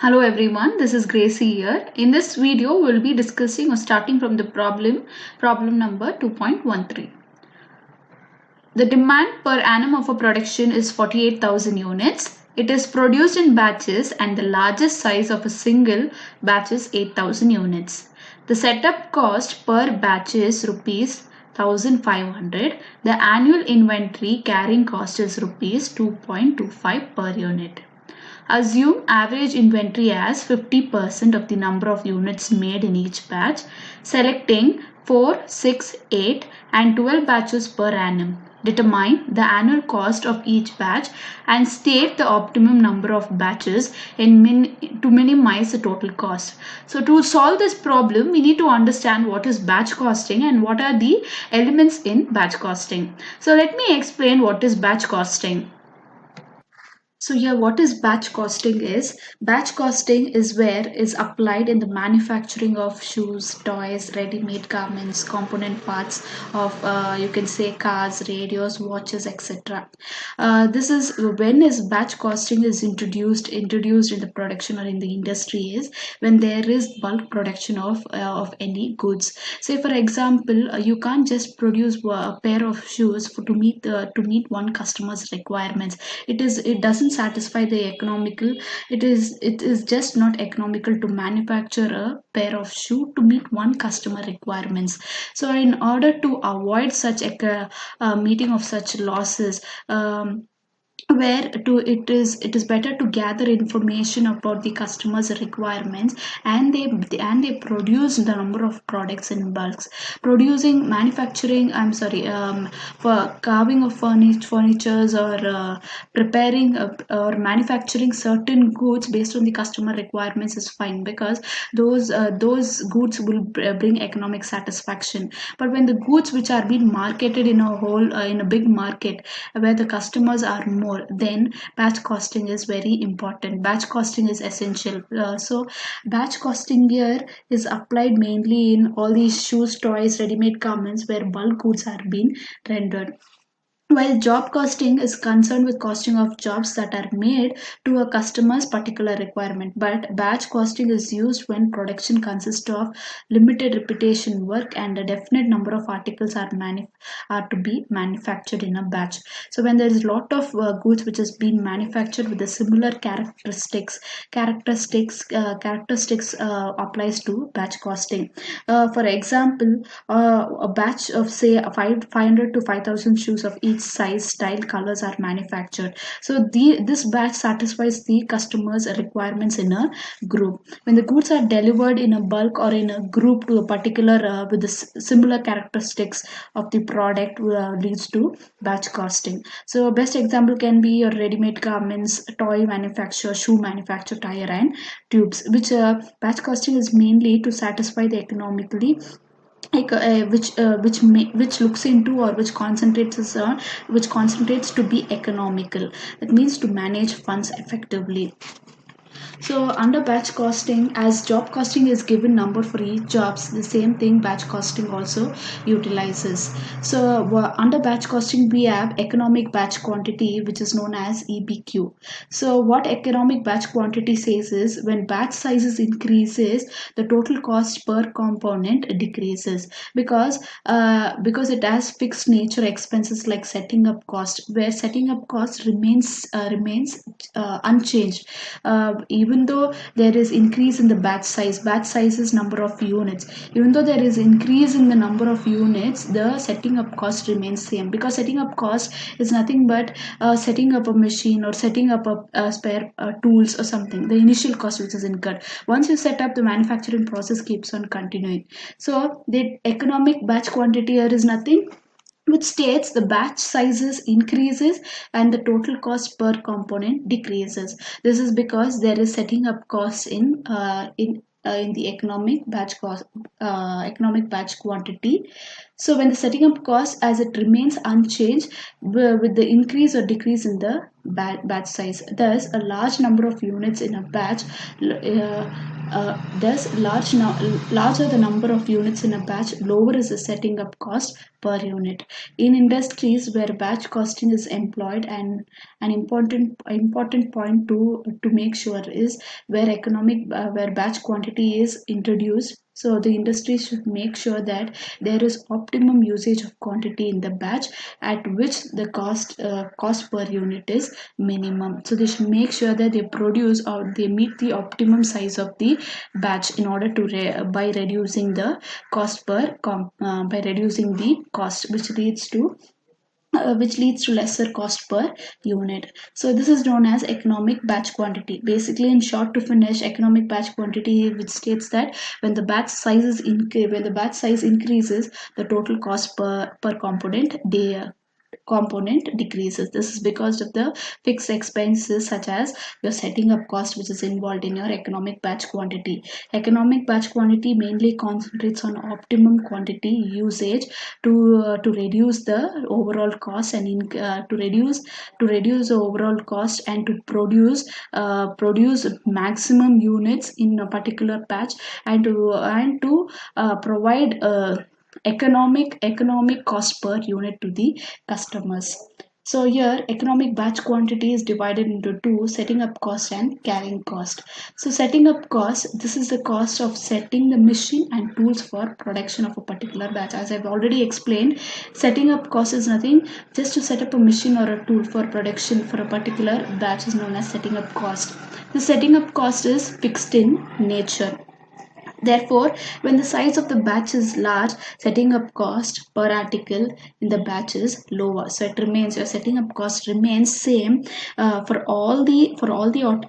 Hello everyone, this is Gracie here. In this video, we will be discussing or starting from the problem number 2.13. The demand per annum of a production is 48,000 units. It is produced in batches and the largest size of a single batch is 8,000 units. The setup cost per batch is rupees 1500. The annual inventory carrying cost is rupees 2.25 per unit. Assume average inventory as 50% of the number of units made in each batch, selecting 4, 6, 8 and 12 batches per annum. Determine the annual cost of each batch and state the optimum number of batches to minimize the total cost. So to solve this problem, we need to understand what is batch costing and what are the elements in batch costing. So let me explain what is batch costing. So here what is batch costing is? Batch costing is where is applied in the manufacturing of shoes, toys, ready-made garments, component parts of you can say cars, radios, watches, etc. This is when is batch costing is introduced in the production or in the industry is when there is bulk production of any goods. Say for example, you can't just produce a pair of shoes to meet one customer's requirements. It doesn't satisfy the economical. It is just not economical to manufacture a pair of shoe to meet one customer requirements. So in order to avoid such meeting of such losses, where to it is better to gather information about the customer's requirements, and they produce the number of products in bulks. Producing manufacturing I'm sorry For carving of furnitures, or preparing or manufacturing certain goods based on the customer requirements is fine, because those goods will bring economic satisfaction. But when the goods which are being marketed in a big market, where the customers are more, then batch costing is very important. Batch costing is essential. So batch costing here is applied mainly in all these shoes, toys, ready-made garments where bulk goods are being rendered, while job costing is concerned with costing of jobs that are made to a customer's particular requirement. But batch costing is used when production consists of limited repetition work and a definite number of articles are to be manufactured in a batch. So when there is a lot of goods which has been manufactured with the similar characteristics applies to batch costing. For example, a batch of say 500 to 5,000 shoes of each size, style, colors are manufactured. So this batch satisfies the customer's requirements in a group. When the goods are delivered in a bulk or in a group to a particular with the similar characteristics of the product, leads to batch costing. So best example can be your ready-made garments, toy manufacture, shoe manufacture, tire and tubes, which batch costing is mainly to satisfy the economically, which looks into, or which concentrates to be economical. That means to manage funds effectively. So under batch costing, as job costing is given number for each jobs, the same thing batch costing also utilizes. So under batch costing we have economic batch quantity, which is known as EBQ. So what economic batch quantity says is, when batch sizes increases, the total cost per component decreases, because it has fixed nature expenses like setting up cost, where setting up cost remains unchanged. Even though there is increase in the batch size is number of units, even though there is increase in the number of units, the setting up cost remains same, because setting up cost is nothing but setting up a machine or setting up a spare tools or something, the initial cost which is incurred. Once you set up, the manufacturing process keeps on continuing. So the economic batch quantity here is nothing which states the batch sizes increases and the total cost per component decreases. This is because there is setting up costs in the economic batch quantity. So when the setting up cost as it remains unchanged with the increase or decrease in the batch size, thus a large number of units in a batch, larger the number of units in a batch, lower is the setting up cost per unit. In industries where batch costing is employed, and an important point to make sure is where batch quantity is introduced. So the industry should make sure that there is optimum usage of quantity in the batch at which the cost per unit is minimum. So they should make sure that they produce or they meet the optimum size of the batch in order to by reducing the cost by reducing the cost, which leads to lesser cost per unit. So this is known as economic batch quantity. Basically, in short, to finish, economic batch quantity, which states that when the batch size increases, the total cost per component decreases. This is because of the fixed expenses such as your setting up cost, which is involved in your economic batch quantity. Economic batch quantity mainly concentrates on optimum quantity usage to reduce the overall cost and to reduce the overall cost and to produce maximum units in a particular batch, and to provide economic cost per unit to the customers. So here economic batch quantity is divided into two: setting up cost and carrying cost. So setting up cost, this is the cost of setting the machine and tools for production of a particular batch. As I've already explained, setting up cost is nothing, just to set up a machine or a tool for production for a particular batch is known as setting up cost. The setting up cost is fixed in nature. Therefore, when the size of the batch is large, setting up cost per article in the batch is lower. So it remains, your setting up cost remains same for all the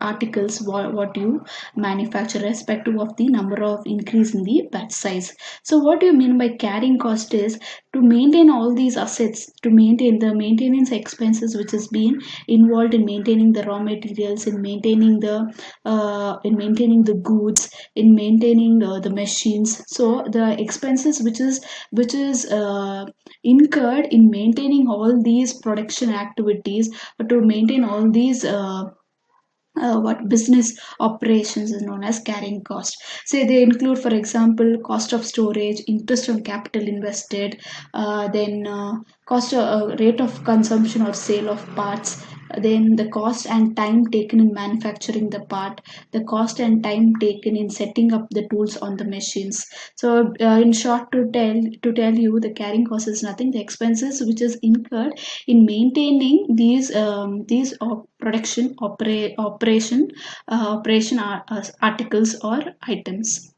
articles what you manufacture, respective of the number of increase in the batch size. So what do you mean by carrying cost is to maintain all these assets, to maintain the maintenance expenses which has been involved in maintaining the raw materials, in maintaining the goods, in maintaining the machines. So the expenses which is incurred in maintaining all these production activities, to maintain all these what business operations is known as carrying cost. Say they include, for example, cost of storage, interest on capital invested, then cost rate of consumption or sale of parts, then the cost and time taken in manufacturing the part, the cost and time taken in setting up the tools on the machines. So in short, to tell you, the carrying cost is nothing, the expenses which is incurred in maintaining these operation articles or items.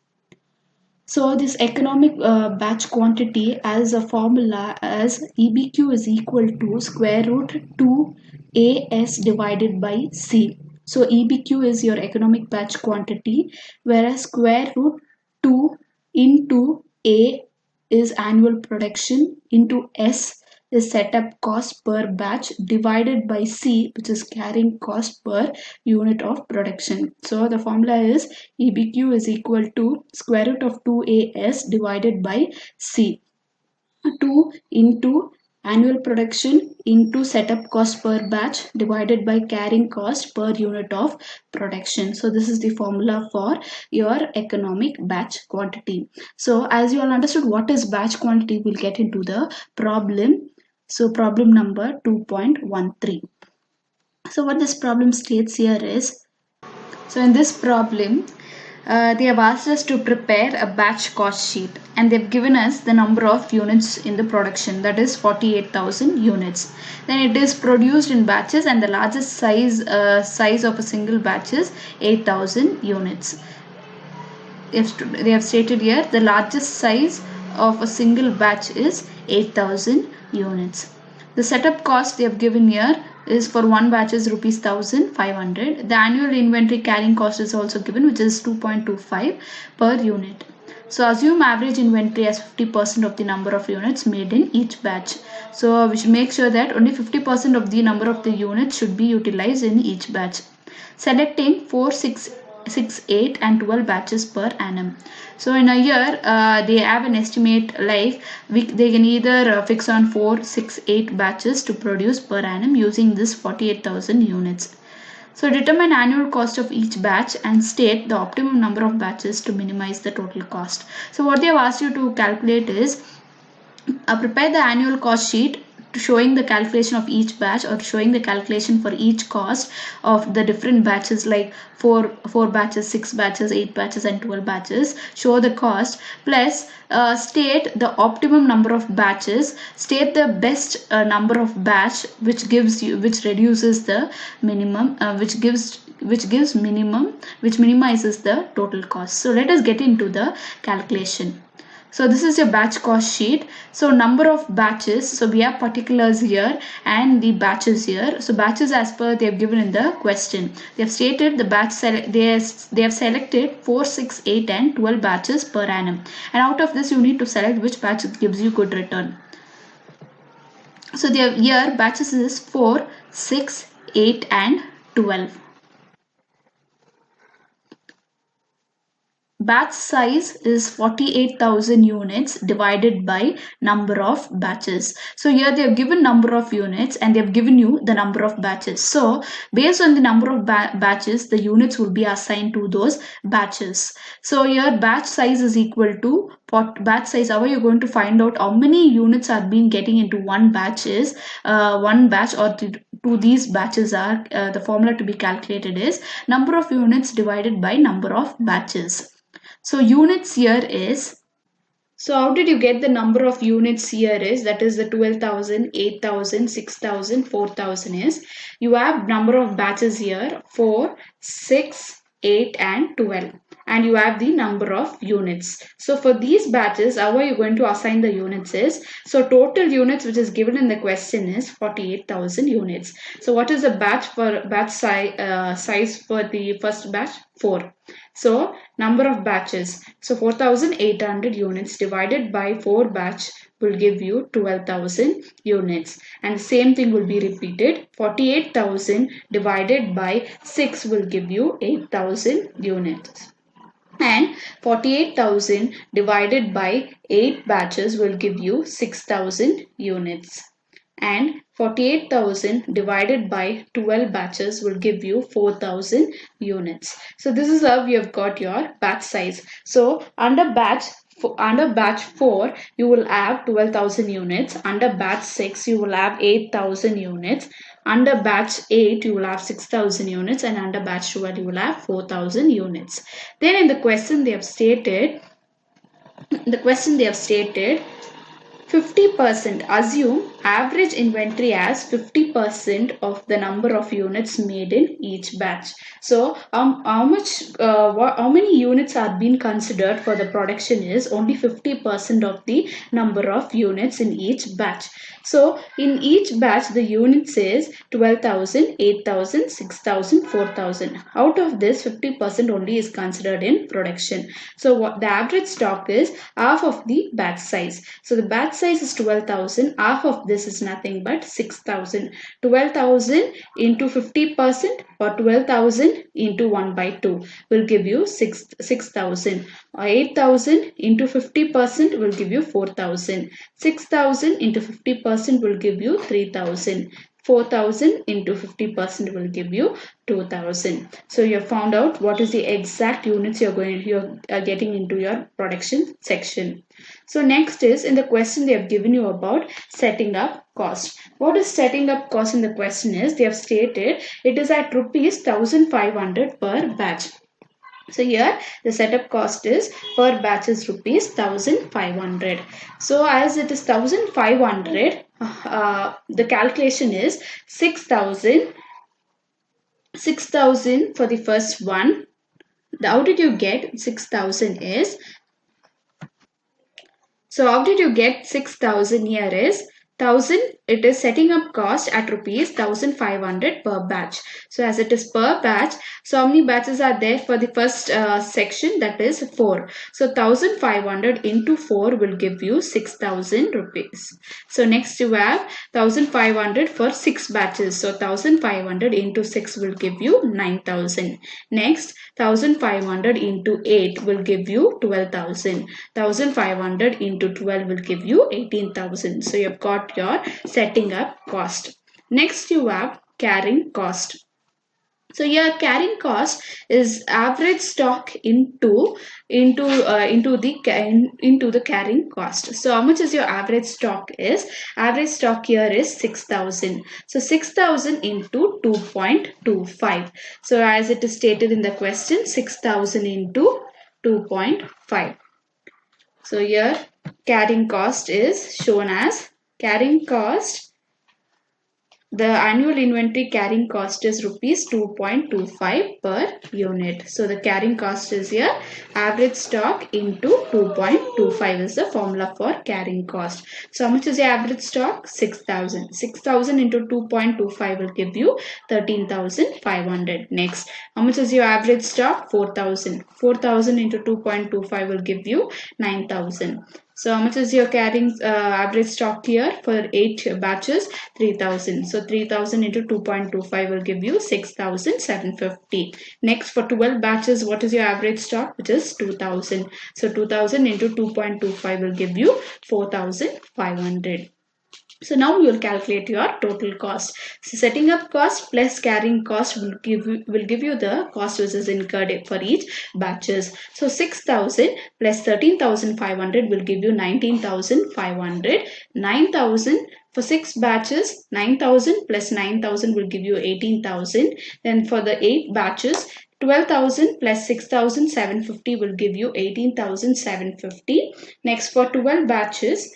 So this economic batch quantity as a formula as EBQ is equal to square root 2 AS divided by C. So EBQ is your economic batch quantity, whereas square root 2 into A is annual production into S is setup cost per batch divided by C, which is carrying cost per unit of production. So the formula is EBQ is equal to square root of 2AS divided by C. 2 into annual production into setup cost per batch divided by carrying cost per unit of production. So this is the formula for your economic batch quantity. So as you all understood what is batch quantity, we'll get into the problem. So problem number 2.13. So what this problem states here is, so in this problem, they have asked us to prepare a batch cost sheet, and they've given us the number of units in the production, that is 48,000 units. Then it is produced in batches, and the largest size of a single batch is 8,000 units. They have stated here the largest size of a single batch is 8,000 units. The setup cost they have given here is for one batch is rupees 1,500. The annual inventory carrying cost is also given, which is 2.25 per unit. So assume average inventory as 50% of the number of units made in each batch. So we should make sure that only 50% of the number of the units should be utilized in each batch. Selecting 6, 8 and 12 batches per annum. So in a year, they have an estimate like they can either fix on 4, 6, 8 batches to produce per annum using this 48,000 units. So determine annual cost of each batch and state the optimum number of batches to minimize the total cost. So what they have asked you to calculate is prepare the annual cost sheet showing the calculation of each batch or showing the calculation for each cost of the different batches like 4 batches, 6 batches, 8 batches and 12 batches. Show the cost plus state the optimum number of batches, state the best number of batch which reduces the minimum, which minimizes the total cost. So let us get into the calculation. So this is your batch cost sheet. So number of batches. So we have particulars here and the batches here. So batches as per they have given in the question. They have stated the batch they have selected 4, 6, 8 and 12 batches per annum. And out of this you need to select which batch gives you good return. So they have here batches is 4, 6, 8 and 12. Batch size is 48,000 units divided by number of batches. So here they have given number of units and they have given you the number of batches. So based on the number of batches, the units will be assigned to those batches. So here batch size is equal to batch size. How are you going to find out how many units are being getting into one batch is one batch or to these batches are the formula to be calculated is number of units divided by number of batches. So units here is, so how did you get the number of units here is, that is the 12,000, 8,000, 6,000, 4,000 is, you have number of batches here 4, 6, 8 and 12 and you have the number of units. So for these batches, how are you going to assign the units is, so total units which is given in the question is 48,000 units. So what is the batch size for the first batch? 4. So number of batches, so 4,800 units divided by 4 batch will give you 12,000 units, and the same thing will be repeated. 48,000 divided by 6 will give you 8,000 units, and 48,000 divided by 8 batches will give you 6,000 units, and 48,000 divided by 12 batches will give you 4,000 units. So this is how we have got your batch size. So under batch 4 you will have 12,000 units, under batch 6 you will have 8,000 units, under batch 8 you will have 6,000 units, and under batch 12 you will have 4,000 units. Then in the question they have stated 50%. Assume average inventory as 50% of the number of units made in each batch. So how many units are being considered for the production is only 50% of the number of units in each batch. So in each batch the units is 12,000, 8,000, 6,000, 4,000. Out of this 50% only is considered in production. So what the average stock is half of the batch size. So the batch size is 12,000. Half of this is nothing but 6,000. 12,000 into 50% or 12,000 into 1 by 2 will give you 6,000. 8,000 into 50% will give you 4,000. 6,000 into 50% will give you 3,000. 4,000 into 50% will give you 2,000. So you have found out what is the exact units you're getting into your production section. So next is, in the question they have given you about setting up cost. What is setting up cost in the question is, they have stated it is at rupees 1,500 per batch. So here the setup cost is per batch is rupees 1,500. So as it is 1,500, the calculation is 6,000 for the first one. How did you get 6,000 is, so how did you get 6,000 here is 1000, it is setting up cost at rupees 1500 per batch. So as it is per batch, so how many batches are there for the first section? That is 4. So 1500 into 4 will give you 6000 rupees. So next you have 1500 for 6 batches. So 1500 into 6 will give you 9000. Next 1500 into 8 will give you 12,000. 1500 into 12 will give you 18,000. So you've got your setting up cost. Next you have carrying cost. So your carrying cost is average stock into the carrying cost. So how much is your average stock is? Average stock here is 6,000. So 6,000 into 2.25. So as it is stated in the question, 6,000 into 2.5. So here carrying cost is shown as carrying cost. The annual inventory carrying cost is rupees 2.25 per unit. So the carrying cost is here average stock into 2.25 is the formula for carrying cost. So how much is your average stock? 6,000. 6,000 into 2.25 will give you 13,500. Next, how much is your average stock? 4,000. 4,000 into 2.25 will give you 9,000. So how much is your carrying average stock here for 8 batches? 3,000. So 3,000 into 2.25 will give you 6,750. Next for 12 batches, what is your average stock? Which is 2,000. So 2,000 into 2.25 will give you 4,500. So now you will calculate your total cost. So setting up cost plus carrying cost will give you the cost which is incurred for each batches. So 6,000 plus 13,500 will give you 19,500. 9,000 for 6 batches, 9,000 plus 9,000 will give you 18,000. Then for the 8 batches, 12,000 plus 6,750 will give you 18,750. Next for 12 batches,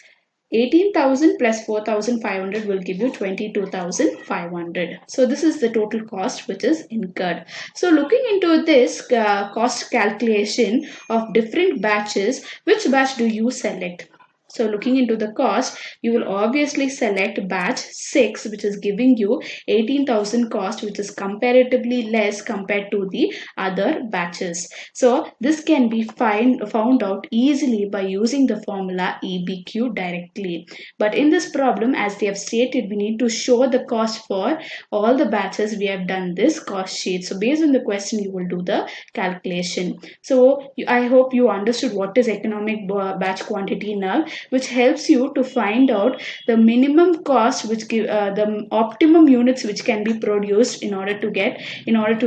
18,000 plus 4,500 will give you 22,500. So this is the total cost which is incurred. So looking into this cost calculation of different batches, which batch do you select? So looking into the cost, you will obviously select batch 6, which is giving you 18,000 cost, which is comparatively less compared to the other batches. So this can be found out easily by using the formula EBQ directly. But in this problem, as they have stated, we need to show the cost for all the batches. We have done this cost sheet. So based on the question, you will do the calculation. So I hope you understood what is economic batch quantity now, which helps you to find out the minimum cost, which give the optimum units which can be produced in order to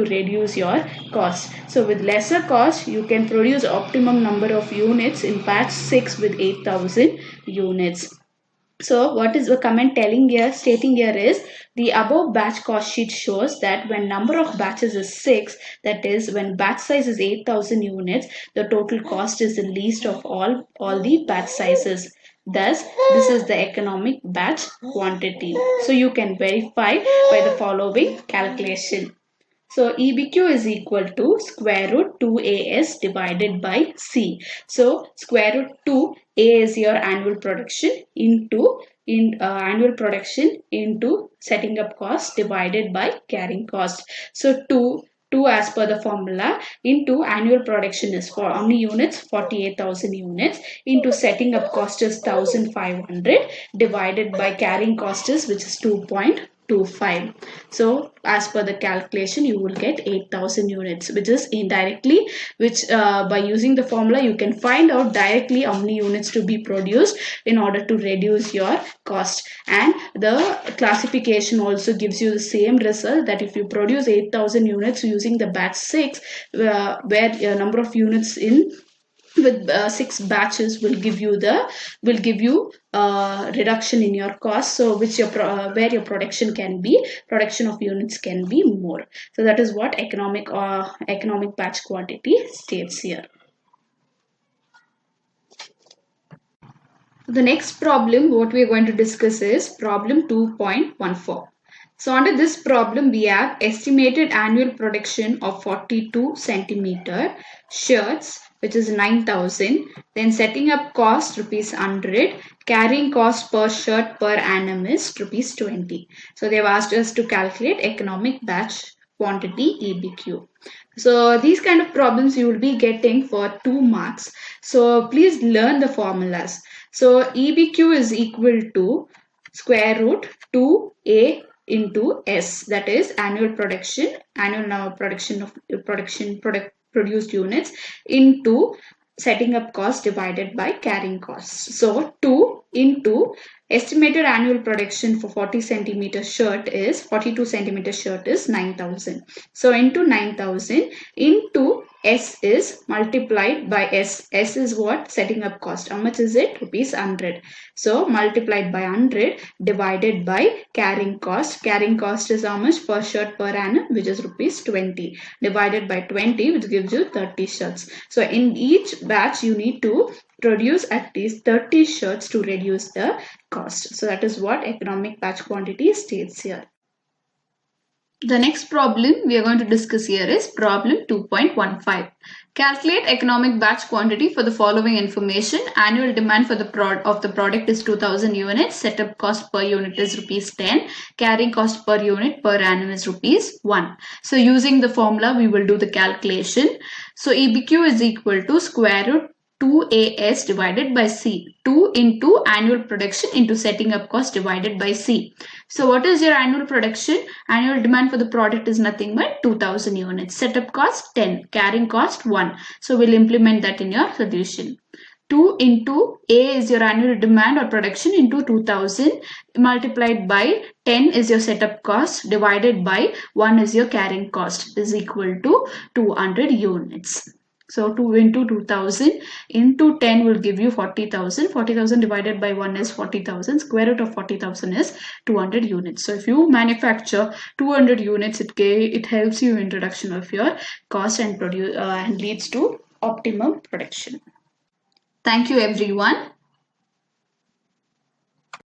reduce your cost. So with lesser cost, you can produce optimum number of units in batch 6 with 8,000 units. So what is the comment stating here is the above batch cost sheet shows that when number of batches is 6, that is when batch size is 8,000 units, the total cost is the least of all the batch sizes. Thus, this is the economic batch quantity. So you can verify by the following calculation. So EBQ is equal to square root 2AS divided by C. So square root 2A is your annual production into annual production into setting up cost divided by carrying cost. So 2 as per the formula into annual production is for how many units? 48,000 units into setting up cost is 1,500 divided by carrying cost is which is 2.25. So as per the calculation, you will get 8,000 units, which is indirectly, which by using the formula you can find out directly how many units to be produced in order to reduce your cost. And the classification also gives you the same result, that if you produce 8,000 units using the batch 6, where number of units in with 6 batches will give you reduction in your cost. So which where your production of units can be more. So that is what economic batch quantity states here. The next problem what we are going to discuss is problem 2.14. So under this problem, we have estimated annual production of 42 centimeter shirts, which is 9,000. Then setting up cost rupees 100. Carrying cost per shirt per annum is rupees 20. So they have asked us to calculate economic batch quantity EBQ. So these kind of problems you will be getting for 2 marks. So please learn the formulas. So EBQ is equal to square root 2A into S, that is annual production of product produced units, into setting up cost divided by carrying costs. So 2 into estimated annual production for 42 centimeter shirt is 9,000. So into 9,000 into S is multiplied by S. S is what? Setting up cost. How much is it? Rupees 100. So multiplied by 100 divided by carrying cost. Carrying cost is how much? Per shirt per annum, which is rupees 20. Divided by 20, which gives you 30 shirts. So in each batch, you need to produce at least 30 shirts to reduce the cost. So that is what economic batch quantity states here. The next problem we are going to discuss here is problem 2.15. Calculate economic batch quantity for the following information. Annual demand for the product is 2000 units. Setup cost per unit is rupees 10. Carrying cost per unit per annum is rupees 1. So using the formula, we will do the calculation. So EBQ is equal to square root 2AS divided by C. 2 into annual production into setting up cost divided by C. So what is your annual production? Annual demand for the product is nothing but 2000 units. Setup cost 10. Carrying cost 1. So we'll implement that in your solution. 2 into A is your annual demand or production into 2000 multiplied by 10 is your setup cost divided by 1 is your carrying cost is equal to 200 units. So 2 into 2000 into 10 will give you 40,000. 40,000 divided by 1 is 40,000. Square root of 40,000 is 200 units. So if you manufacture 200 units, it helps you in reduction of your cost and leads to optimum production. Thank you everyone.